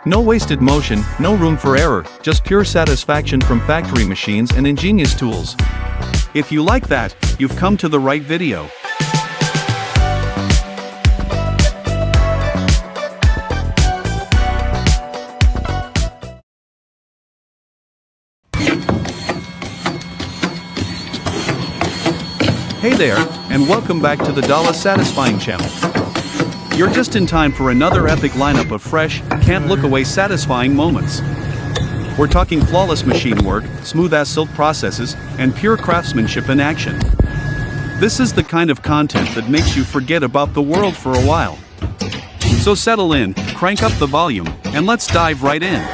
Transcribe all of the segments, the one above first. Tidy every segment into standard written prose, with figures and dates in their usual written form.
No wasted motion, no room for error, just pure satisfaction from factory machines and ingenious tools. If you like that, you've come to the right video. Hey there, and welcome back to the Satisfying channel. You're just in time for another epic lineup of fresh, can't-look-away satisfying moments. We're talking flawless machine work, smooth-as silk processes, and pure craftsmanship in action. This is the kind of content that makes you forget about the world for a while. So settle in, crank up the volume, and let's dive right in.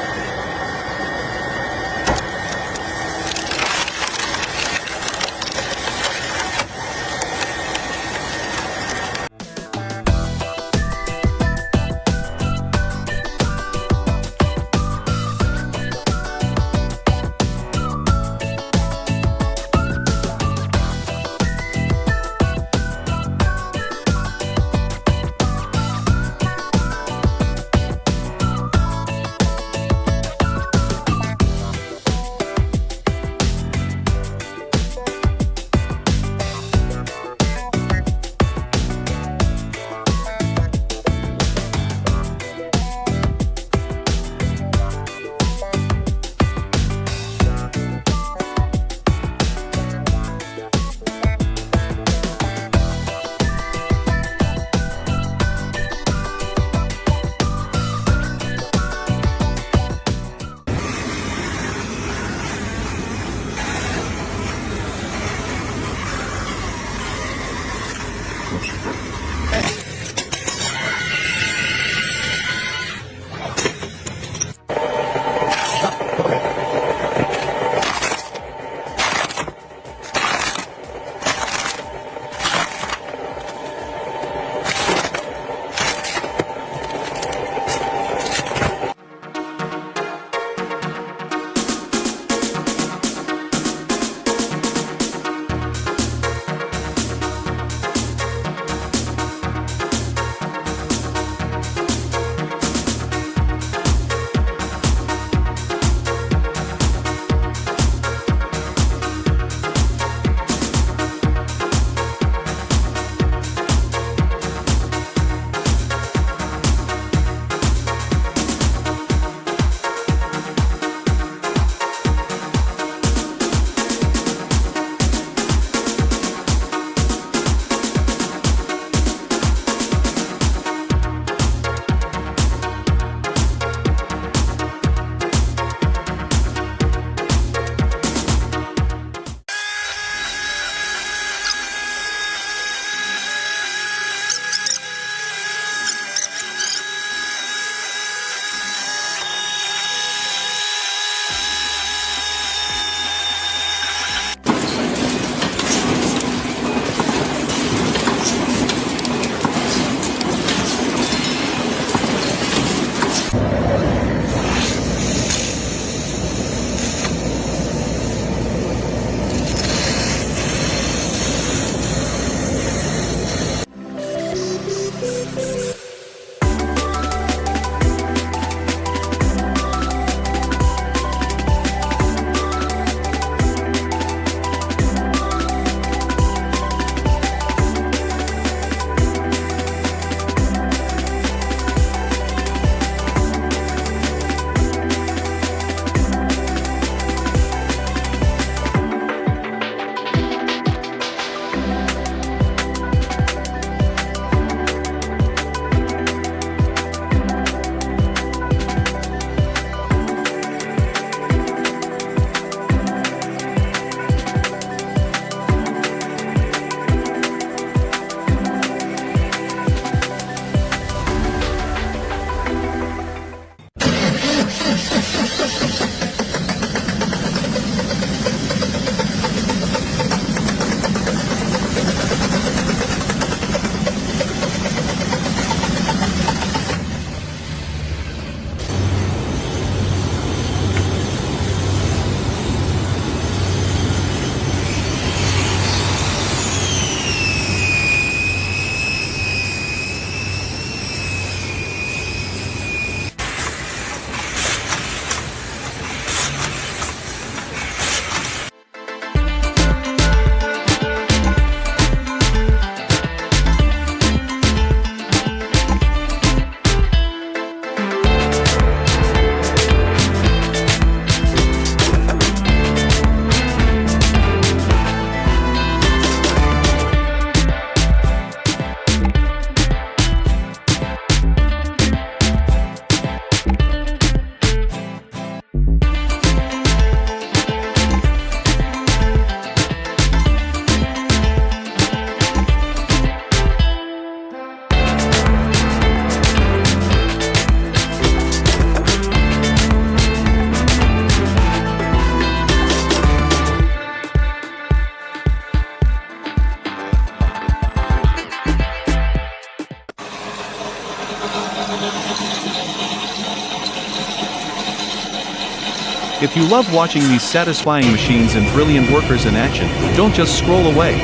If you love watching these satisfying machines and brilliant workers in action, don't just scroll away.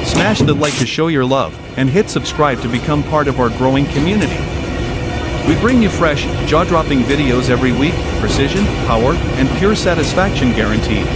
Smash the like to show your love, and hit subscribe to become part of our growing community. We bring you fresh, jaw-dropping videos every week, precision, power, and pure satisfaction guaranteed.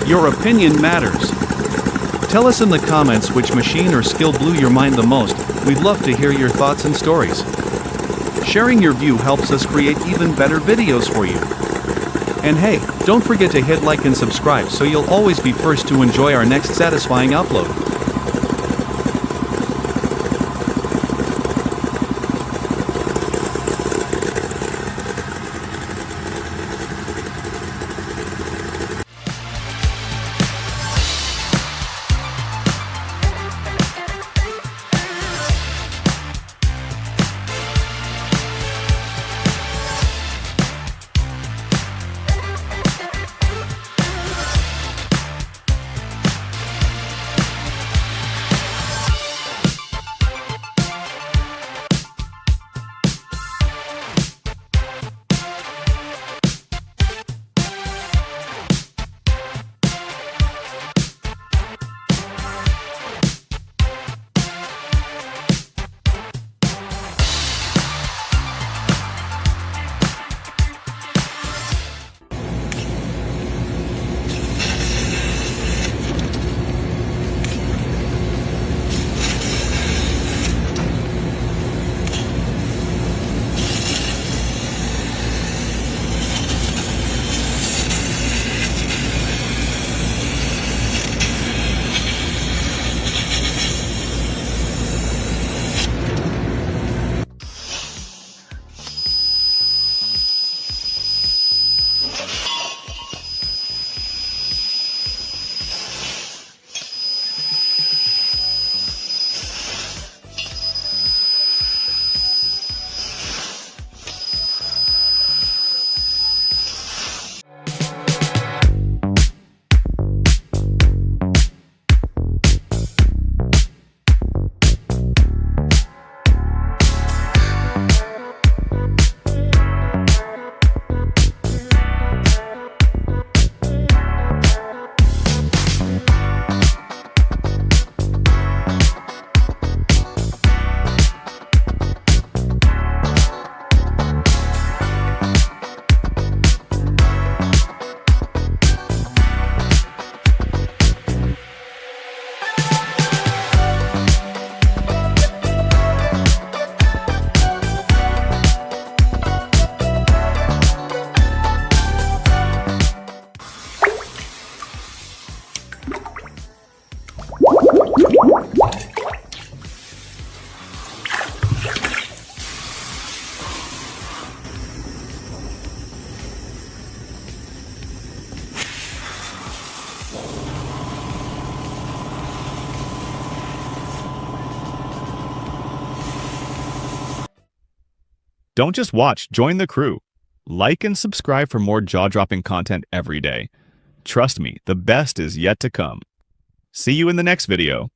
Your opinion matters. Tell us in the comments which machine or skill blew your mind the most. We'd love to hear your thoughts and stories. Sharing your view helps us create even better videos for you. And hey, don't forget to hit like and subscribe so you'll always be first to enjoy our next satisfying upload. Don't just watch, join the crew. Like and subscribe for more jaw-dropping content every day. Trust me, the best is yet to come. See you in the next video.